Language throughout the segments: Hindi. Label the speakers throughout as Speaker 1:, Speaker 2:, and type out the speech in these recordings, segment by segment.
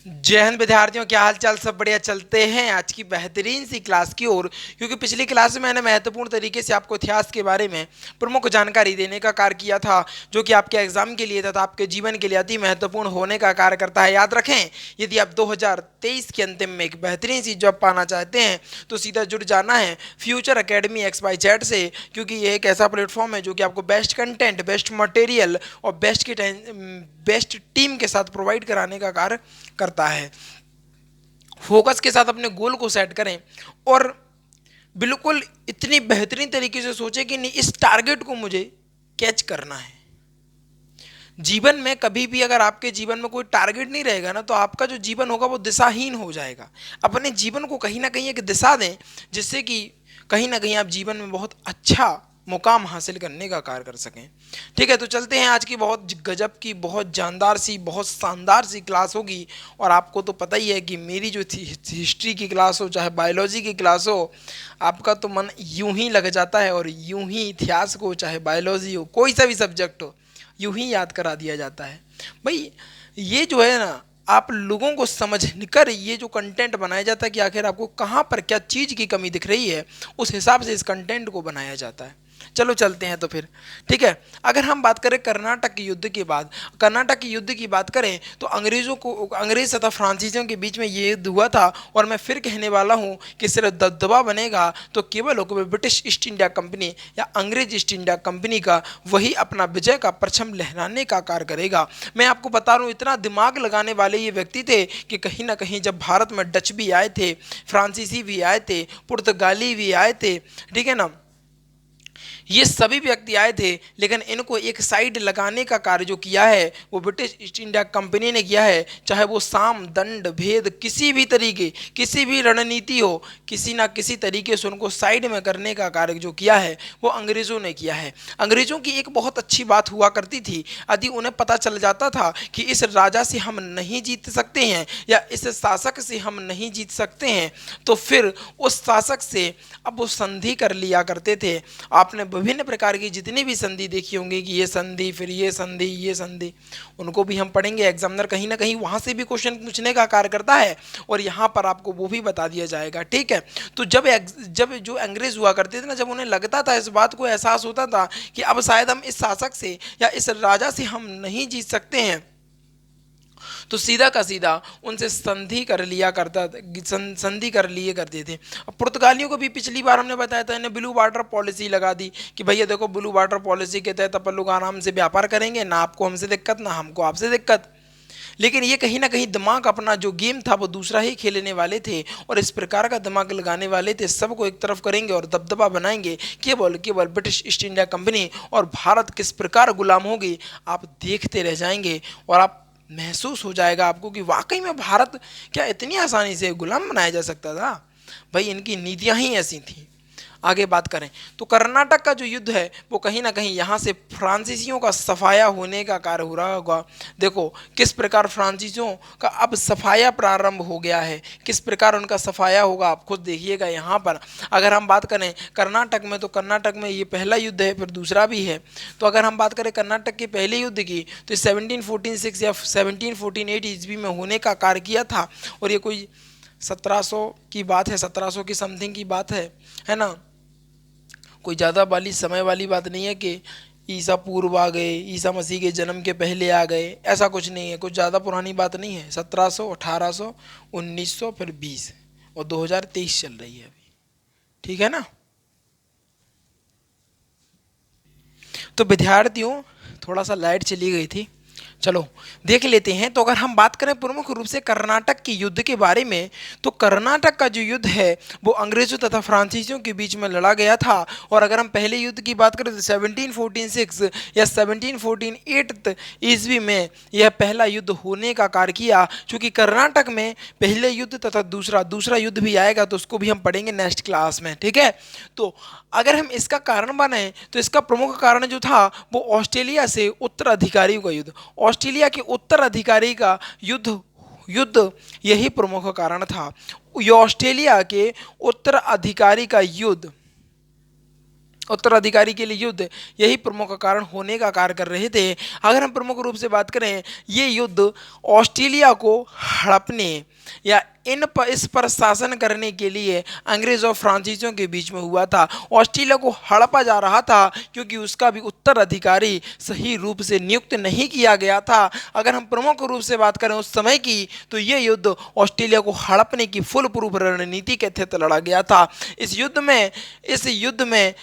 Speaker 1: जय हिंद विद्यार्थियों, क्या हाल चाल? सब बढ़िया। चलते हैं आज की बेहतरीन सी क्लास की ओर। क्योंकि पिछली क्लास में मैंने महत्वपूर्ण तरीके से आपको इतिहास के बारे में प्रमुख जानकारी देने का कार्य किया था, जो कि आपके एग्जाम के लिए तथा आपके जीवन के लिए अति महत्वपूर्ण होने का कार्य करता है। याद रखें, यदि आप 2023 के अंतिम में एक बेहतरीन सी जॉब पाना चाहते हैं तो सीधा जुड़ जाना है फ्यूचर अकेडमी XYZ से, क्योंकि ये एक ऐसा प्लेटफॉर्म है जो कि आपको बेस्ट कंटेंट, बेस्ट मटेरियल और बेस्ट टीम के साथ प्रोवाइड कराने का कार्य करता है। फोकस के साथ अपने गोल को सेट करें और बिल्कुल इतनी बेहतरीन तरीके से सोचें कि नहीं, इस टारगेट को मुझे कैच करना है। जीवन में कभी भी अगर आपके जीवन में कोई टारगेट नहीं रहेगा ना, तो आपका जो जीवन होगा वो दिशाहीन हो जाएगा। अपने जीवन को कहीं ना कहीं एक दिशा दें, जिससे कि कहीं ना कहीं आप जीवन में बहुत अच्छा मुकाम हासिल करने का कार्य कर सकें। ठीक है, तो चलते हैं। आज की बहुत गजब की, बहुत जानदार सी, बहुत शानदार सी क्लास होगी। और आपको तो पता ही है कि मेरी जो हिस्ट्री की क्लास हो, चाहे बायोलॉजी की क्लास हो, आपका तो मन यूं ही लग जाता है। और यूं ही इतिहास को, चाहे बायोलॉजी हो, कोई सा भी सब्जेक्ट हो, यूं ही याद करा दिया जाता है। भाई ये जो है ना, आप लोगों को समझ कर ये जो कंटेंट बनाया जाता है कि आखिर आपको कहाँ पर क्या चीज़ की कमी दिख रही है, उस हिसाब से इस कंटेंट को बनाया जाता है। चलो चलते हैं तो फिर। ठीक है, अगर हम बात करें कर्नाटक के युद्ध के बाद, कर्नाटक के युद्ध की बात करें तो अंग्रेज तथा फ्रांसीसियों के बीच में ये युद्ध हुआ था। और मैं फिर कहने वाला हूँ कि सिर्फ दबदबा बनेगा तो केवल ब्रिटिश ईस्ट इंडिया कंपनी या अंग्रेज ईस्ट इंडिया कंपनी का, वही अपना विजय का परचम लहराने का कार्य करेगा। मैं आपको बता रहा हूँ, इतना दिमाग लगाने वाले ये व्यक्ति थे कि कहीं ना कहीं जब भारत में डच भी आए थे, फ्रांसीसी भी आए थे, पुर्तगाली भी आए थे, ठीक है ना, ये सभी व्यक्ति आए थे, लेकिन इनको एक साइड लगाने का कार्य जो किया है वो ब्रिटिश ईस्ट इंडिया कंपनी ने किया है। चाहे वो साम दंड भेद, किसी भी तरीके, किसी भी रणनीति हो, किसी ना किसी तरीके से उनको साइड में करने का कार्य जो किया है वो अंग्रेज़ों ने किया है। अंग्रेज़ों की एक बहुत अच्छी बात हुआ करती थी, यदि उन्हें पता चल जाता था कि इस राजा से हम नहीं जीत सकते हैं या इस शासक से हम नहीं जीत सकते हैं, तो फिर उस शासक से अब वो संधि कर लिया करते थे। आपने विभिन्न प्रकार की जितनी भी संधि देखी होंगी कि ये संधि, फिर ये संधि, ये संधि, उनको भी हम पढ़ेंगे। एग्जामिनर कहीं ना कहीं वहाँ से भी क्वेश्चन पूछने का कार्य करता है और यहाँ पर आपको वो भी बता दिया जाएगा। ठीक है, तो जब जो अंग्रेज हुआ करते थे ना, जब उन्हें लगता था, इस बात को एहसास होता था कि अब शायद हम इस शासक से या इस राजा से हम नहीं जीत सकते हैं, तो सीधा का सीधा उनसे संधि कर लिया करता, संधि कर लिए करते थे। अब पुर्तगालियों को भी पिछली बार हमने बताया था, इन्हें ब्लू वाटर पॉलिसी लगा दी कि भैया देखो, ब्लू वाटर पॉलिसी के तहत अपन लोग आराम से व्यापार करेंगे, ना आपको हमसे दिक्कत, ना हमको आपसे दिक्कत। लेकिन ये कहीं ना कहीं दिमाग, अपना जो गेम था वो दूसरा ही खेलने वाले थे और इस प्रकार का दिमाग लगाने वाले थे, सबको एक तरफ करेंगे और दबदबा बनाएंगे केवल केवल ब्रिटिश ईस्ट इंडिया कंपनी, और भारत किस प्रकार गुलाम होगी आप देखते रह जाएंगे। और आप महसूस हो जाएगा आपको कि वाकई में भारत क्या इतनी आसानी से गुलाम बनाया जा सकता था। भाई इनकी नीतियां ही ऐसी थी। आगे बात करें तो कर्नाटक का जो युद्ध है वो कहीं ना कहीं यहाँ से फ्रांसीसियों का सफाया होने का कार्य हो रहा होगा। देखो किस प्रकार फ्रांसीसियों का अब सफाया प्रारंभ हो गया है, किस प्रकार उनका सफाया होगा आप खुद देखिएगा यहाँ पर। अगर हम बात करें कर्नाटक में, तो कर्नाटक में ये पहला युद्ध है, फिर दूसरा भी है। तो अगर हम बात करें कर्नाटक के पहले युद्ध की, तो 1714 या 1748 ईस्वी में होने का कार्य किया था। और ये कोई 1700 की बात है, 1700 की समथिंग की बात है ना। कोई ज़्यादा वाली समय वाली बात नहीं है कि ईसा पूर्व आ गए, ईसा मसीह के जन्म के पहले आ गए, ऐसा कुछ नहीं है। कुछ ज़्यादा पुरानी बात नहीं है। 1700, 1800, 1900, फिर 20 और 2023 चल रही है अभी। ठीक है ना। तो विद्यार्थियों, थोड़ा सा लाइट चली गई थी, चलो देख लेते हैं। तो अगर हम बात करें प्रमुख रूप से कर्नाटक के युद्ध के बारे में, तो कर्नाटक का जो युद्ध है वो अंग्रेजों तथा फ्रांसीसियों के बीच में लड़ा गया था। और अगर हम पहले युद्ध की बात करें तो 1746 या 1748 ईस्वी में यह पहला युद्ध होने का कार्य किया। चूंकि कर्नाटक में पहले युद्ध तथा दूसरा युद्ध भी आएगा, तो उसको भी हम पढ़ेंगे नेक्स्ट क्लास में। ठीक है, तो अगर हम इसका कारण बने तो इसका प्रमुख कारण जो था वो ऑस्ट्रेलिया से उत्तराधिकारी का युद्ध, ऑस्ट्रेलिया के उत्तराधिकारी का युद्ध युद्ध यही प्रमुख कारण था। ये ऑस्ट्रेलिया के उत्तराधिकारी का युद्ध उत्तराधिकारी के लिए युद्ध यही प्रमुख कारण होने का कार्य कर रहे थे। अगर हम प्रमुख रूप से बात करें, ये युद्ध ऑस्ट्रेलिया को हड़पने या इस पर शासन करने के लिए अंग्रेज और फ्रांसीसियों के बीच में हुआ था। ऑस्ट्रेलिया को हड़पा जा रहा था क्योंकि उसका भी उत्तराधिकारी सही रूप से नियुक्त नहीं किया गया था। अगर हम प्रमुख रूप से बात करें उस समय की, तो ये युद्ध ऑस्ट्रेलिया को हड़पने की फुल प्रूफ रणनीति के तहत लड़ा गया था। इस युद्ध में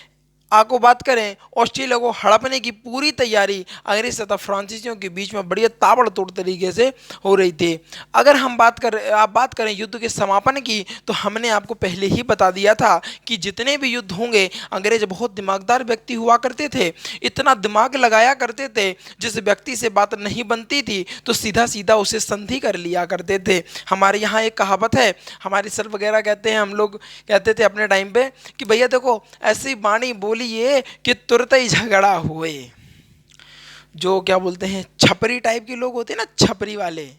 Speaker 1: आपको बात करें, ऑस्ट्रेलिया को हड़पने की पूरी तैयारी अंग्रेज तथा फ्रांसीसियों के बीच में बढ़िया ताबड़तोड़ तरीके से हो रही थी। अगर हम बात करें युद्ध के समापन की, तो हमने आपको पहले ही बता दिया था कि जितने भी युद्ध होंगे, अंग्रेज बहुत दिमागदार व्यक्ति हुआ करते थे, इतना दिमाग लगाया करते थे, जिस व्यक्ति से बात नहीं बनती थी तो सीधा सीधा उसे संधि कर लिया करते थे। हमारे यहाँ एक कहावत है, हमारे सर वगैरह कहते हैं, हम लोग कहते थे अपने टाइम पे कि भैया देखो, ऐसी बाणी बोलिए कि तुरंत ही झगड़ा हुए। जो क्या बोलते हैं, छपरी टाइप के लोग होते हैं ना, छपरी वाले,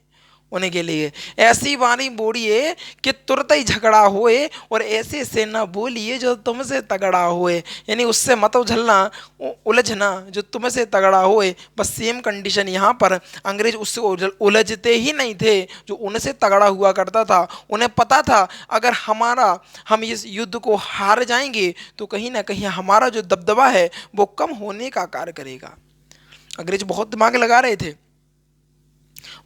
Speaker 1: उन्हीं के लिए ऐसी वाणी बोलिए कि तुरंत ही झगड़ा होए, और ऐसे से ना बोलिए जो तुमसे तगड़ा होए। यानी उससे मत उझलना, उलझना, जो तुमसे तगड़ा होए। बस सेम कंडीशन यहाँ पर, अंग्रेज उससे उलझते ही नहीं थे जो उनसे तगड़ा हुआ करता था। उन्हें पता था अगर हम इस युद्ध को हार जाएंगे तो कहीं ना कहीं हमारा जो दबदबा है वो कम होने का कार्य करेगा। अंग्रेज बहुत दिमाग लगा रहे थे,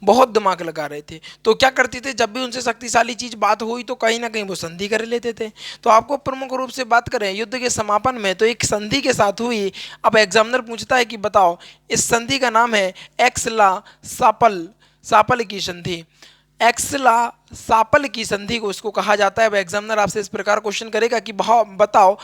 Speaker 1: बहुत दिमाग लगा रहे थे। तो क्या करते थे, जब भी उनसे शक्तिशाली चीज बात हुई तो कहीं ना कहीं वो संधि कर लेते थे। तो आपको प्रमुख रूप से बात करें युद्ध के समापन में, तो एक संधि के साथ हुई। अब एग्जामिनर पूछता है कि बताओ, इस संधि का नाम है एक्सला सापल की संधि। एक्सला सापल की संधि को इसको कहा जाता है। अब एग्जामिनर आपसे इस प्रकार क्वेश्चन करेगा कि बताओ,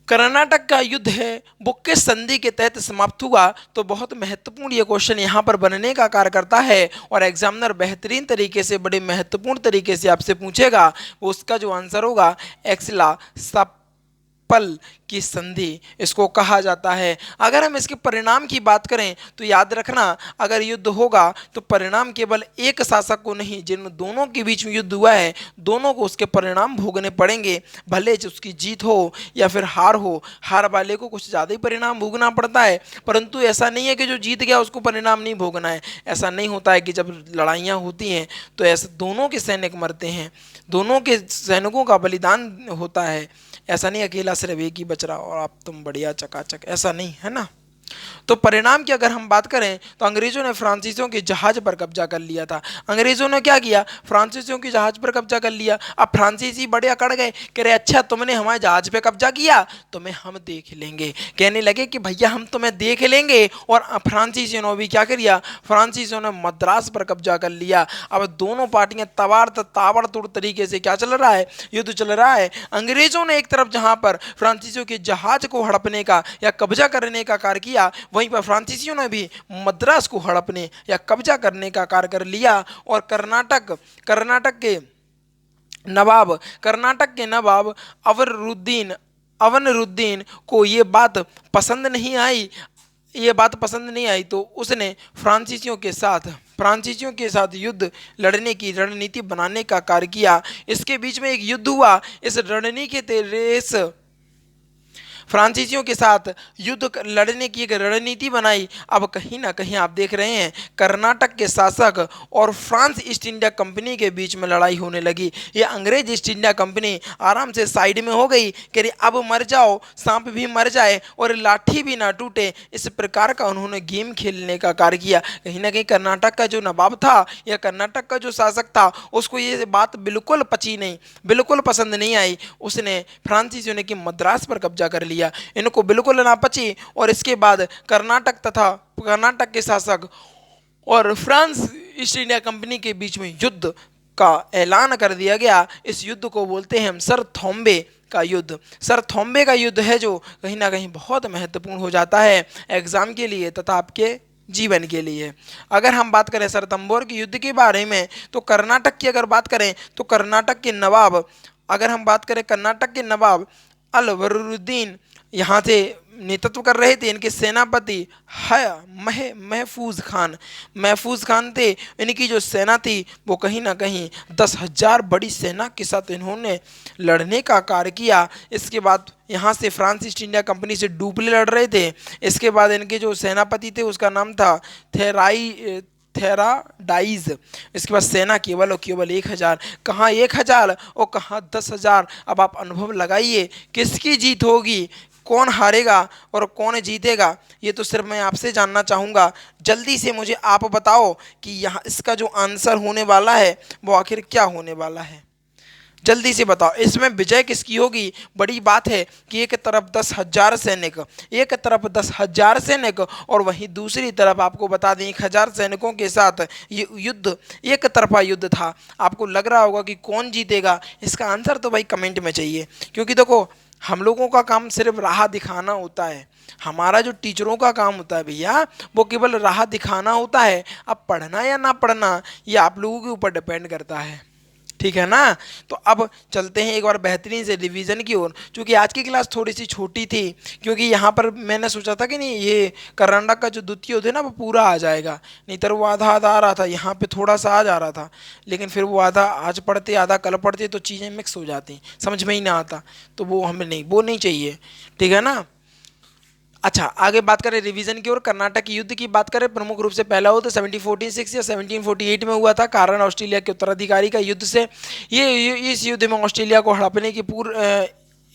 Speaker 1: कर्नाटक का युद्ध है वो किस संधि के तहत समाप्त हुआ। तो बहुत महत्वपूर्ण ये क्वेश्चन यहाँ पर बनने का कार्य करता है, और एग्जामिनर बेहतरीन तरीके से, बड़े महत्वपूर्ण तरीके से आपसे पूछेगा। वो उसका जो आंसर होगा, एक्सला सापल की संधि इसको कहा जाता है। अगर हम इसके परिणाम की बात करें तो याद रखना, अगर युद्ध होगा तो परिणाम केवल एक शासक को नहीं, जिन दोनों के बीच में युद्ध हुआ है, दोनों को उसके परिणाम भोगने पड़ेंगे। भले उसकी जीत हो या फिर हार हो, हार वाले को कुछ ज़्यादा ही परिणाम भोगना पड़ता है, परंतु ऐसा नहीं है कि जो जीत गया उसको परिणाम नहीं भोगना है। ऐसा नहीं होता है कि जब लड़ाइयाँ होती हैं तो ऐसे दोनों के सैनिक मरते हैं, दोनों के सैनिकों का बलिदान होता है। ऐसा नहीं अकेला सिर्फ एक ही बच रहा और आप तुम बढ़िया चकाचक, ऐसा नहीं है ना। तो परिणाम की अगर हम बात करें तो अंग्रेजों ने फ्रांसीसियों के जहाज पर कब्जा कर लिया था। अंग्रेजों ने क्या किया, फ्रांसीसियों के जहाज पर कब्जा कर लिया। अब फ्रांसीसी बड़े अकड़ गए, कह रहे अच्छा तुमने हमारे जहाज पे कब्जा किया, तुम्हें हम देख लेंगे। कहने लगे कि भैया हम तुम्हें देख लेंगे। और फ्रांसीसियों ने भी क्या किया, फ्रांसीसियों ने मद्रास पर कब्जा कर लिया। अब दोनों पार्टियां ताबड़तोड़ तरीके से क्या चल रहा है, युद्ध चल रहा है। अंग्रेजों ने एक तरफ जहां पर फ्रांसीसियों के जहाज को हड़पने का या कब्जा करने का कार्य किया, वहीं पर फ्रांसीसियों ने भी मद्रास को हड़पने या कब्जा करने का कार्य कर लिया। और कर्नाटक के नवाब अवनरुद्दीन को ये बात पसंद नहीं आई, तो उसने फ्रांसीसियों के साथ युद्ध लड़ने की रणनीति बनाने का कार्य किया। इसके बीच में एक युद्ध हुआ, इस फ्रांसीसियों के साथ युद्ध लड़ने की एक रणनीति बनाई। अब कहीं ना कहीं आप देख रहे हैं कर्नाटक के शासक और फ्रांस ईस्ट इंडिया कंपनी के बीच में लड़ाई होने लगी। ये अंग्रेज ईस्ट इंडिया कंपनी आराम से साइड में हो गई, कह रही अब मर जाओ, सांप भी मर जाए और लाठी भी ना टूटे। इस प्रकार का उन्होंने गेम खेलने का कार्य किया। कहीं ना कहीं कर्नाटक का जो नवाब था या कर्नाटक का जो शासक था, उसको ये बात बिल्कुल पची नहीं, बिल्कुल पसंद नहीं आई। उसने फ्रांसीसियों ने कि मद्रास पर कब्जा कर लिया, इनको बिल्कुल ना पची। और इसके बाद कर्नाटक के शासक और फ्रांस ईस्ट इंडिया कंपनी के बीच में युद्ध का ऐलान कर दिया गया। इस युद्ध को बोलते हैं हम सरथोम्बे का युद्ध। सरथोम्बे का युद्ध है जो कहीं ना कहीं बहुत महत्वपूर्ण हो जाता है एग्जाम के लिए तथा आपके जीवन के लिए। अगर हम बात करें रणथंभौर के युद्ध के बारे में, तो कर्नाटक की अगर बात करें तो कर्नाटक के नवाब अलवरुद्दीन यहाँ से नेतृत्व कर रहे थे। इनके सेनापति महफूज खान थे। इनकी जो सेना थी वो कहीं ना कहीं 10,000 बड़ी सेना के साथ इन्होंने लड़ने का कार्य किया। इसके बाद यहाँ से फ्रांस ईस्ट इंडिया कंपनी से डुप्ले लड़ रहे थे। इसके बाद इनके जो सेनापति थे उसका नाम था थेराडाइज। इसके बाद सेना केवल और केवल 1,000, कहाँ 1,000 और कहाँ 10,000। अब आप अनुभव लगाइए किसकी जीत होगी, कौन हारेगा और कौन जीतेगा, ये तो सिर्फ मैं आपसे जानना चाहूँगा। जल्दी से मुझे आप बताओ कि यहाँ इसका जो आंसर होने वाला है वो आखिर क्या होने वाला है। जल्दी से बताओ इसमें विजय किसकी होगी। बड़ी बात है कि एक तरफ 10,000 सैनिक, एक तरफ 10,000 सैनिक और वहीं दूसरी तरफ आपको बता दें 1,000 सैनिकों के साथ ये युद्ध एक तरफा युद्ध था। आपको लग रहा होगा कि कौन जीतेगा, इसका आंसर तो भाई कमेंट में चाहिए। क्योंकि देखो हम लोगों का काम सिर्फ राह दिखाना होता है, हमारा जो टीचरों का काम होता है भैया वो केवल राह दिखाना होता है। अब पढ़ना या ना पढ़ना ये आप लोगों के ऊपर डिपेंड करता है, ठीक है ना। तो अब चलते हैं एक बार बेहतरीन से रिवीजन की ओर। क्योंकि आज की क्लास थोड़ी सी छोटी थी, क्योंकि यहाँ पर मैंने सोचा था कि नहीं ये कर्नाटक का जो द्वितीय युद्ध है ना वो पूरा आ जाएगा, नहीं तो वो आधा आधा आ रहा था, यहाँ पे थोड़ा सा आ जा रहा था। लेकिन फिर वो आधा आज पढ़ते आधा कल पढ़ते तो चीज़ें मिक्स हो जाती, समझ में ही ना आता, तो वो हमें नहीं, वो नहीं चाहिए, ठीक है ना। अच्छा आगे बात करें रिवीजन की ओर। कर्नाटक युद्ध की बात करें, प्रमुख रूप से पहला युद्ध 1746 या 1748 में हुआ था, कारण ऑस्ट्रेलिया के उत्तराधिकारी का युद्ध से। इस युद्ध में ऑस्ट्रेलिया को हड़पने की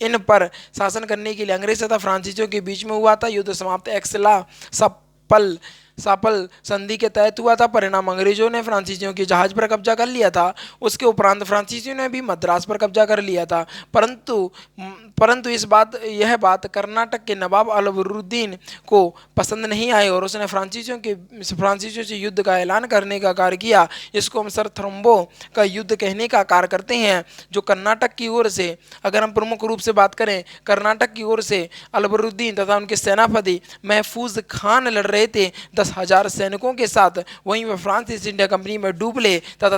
Speaker 1: इन पर शासन करने के लिए अंग्रेज तथा फ्रांसीसियों के बीच में हुआ था। युद्ध समाप्त एक्सला सपल सापल संधि के तहत हुआ था। परिणाम अंग्रेजों ने फ्रांसीसियों के जहाज पर कब्जा कर लिया था। उसके उपरांत फ्रांसीसियों ने भी मद्रास पर कब्जा कर लिया था। परंतु परंतु यह बात कर्नाटक के नवाब अलवरुद्दीन को पसंद नहीं आई और उसने फ्रांसीसियों से युद्ध का ऐलान करने का कार्य किया। इसको हम सरथ्रम्बो का युद्ध कहने का कार्य करते हैं। जो कर्नाटक की ओर से, अगर हम प्रमुख रूप से बात करें, कर्नाटक की ओर से अलवरुद्दीन तथा उनके सेनापति महफूज खान लड़ रहे थे 10,000 सैनिकों के साथ। वहीं वह फ्रांस ईस्ट इंडिया कंपनी में डुप्ले तथा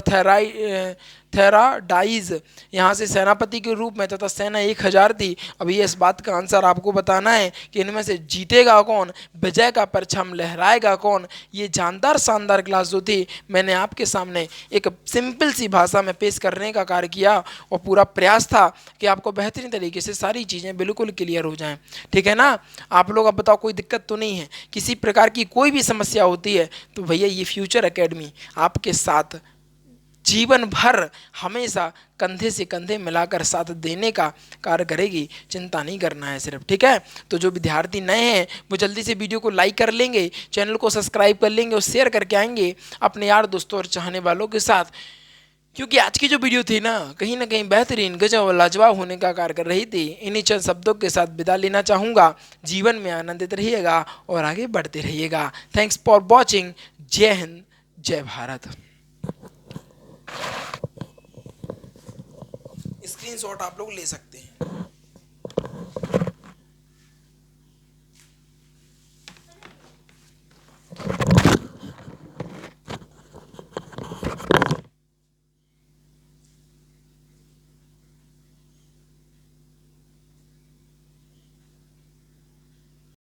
Speaker 1: थेराडाइज यहाँ से सेनापति के रूप में तथा सेना 1,000 थी। अभी इस बात का आंसर आपको बताना है कि इनमें से जीतेगा कौन, विजय का परचम लहराएगा कौन। ये जानदार शानदार क्लास जो थी मैंने आपके सामने एक सिंपल सी भाषा में पेश करने का कार्य किया और पूरा प्रयास था कि आपको बेहतरीन तरीके से सारी चीज़ें बिल्कुल क्लियर हो जाएं, ठीक है ना। आप लोग अब बताओ कोई दिक्कत तो नहीं है, किसी प्रकार की कोई भी समस्या होती है तो भैया ये फ्यूचर एकेडमी आपके साथ जीवन भर हमेशा कंधे से कंधे मिलाकर साथ देने का कार्य करेगी। चिंता नहीं करना है सिर्फ, ठीक है। तो जो विद्यार्थी नए हैं वो जल्दी से वीडियो को लाइक कर लेंगे, चैनल को सब्सक्राइब कर लेंगे और शेयर करके आएंगे अपने यार दोस्तों और चाहने वालों के साथ। क्योंकि आज की जो वीडियो थी ना कहीं बेहतरीन गजब और लाजवाब होने का कार्य कर रही थी। इन्हीं चंद शब्दों के साथ विदा लेना चाहूँगा। जीवन में आनंदित रहिएगा और आगे बढ़ते रहिएगा। Thanks for watching. जय हिंद, जय भारत। स्क्रीनशॉट आप लोग ले सकते हैं।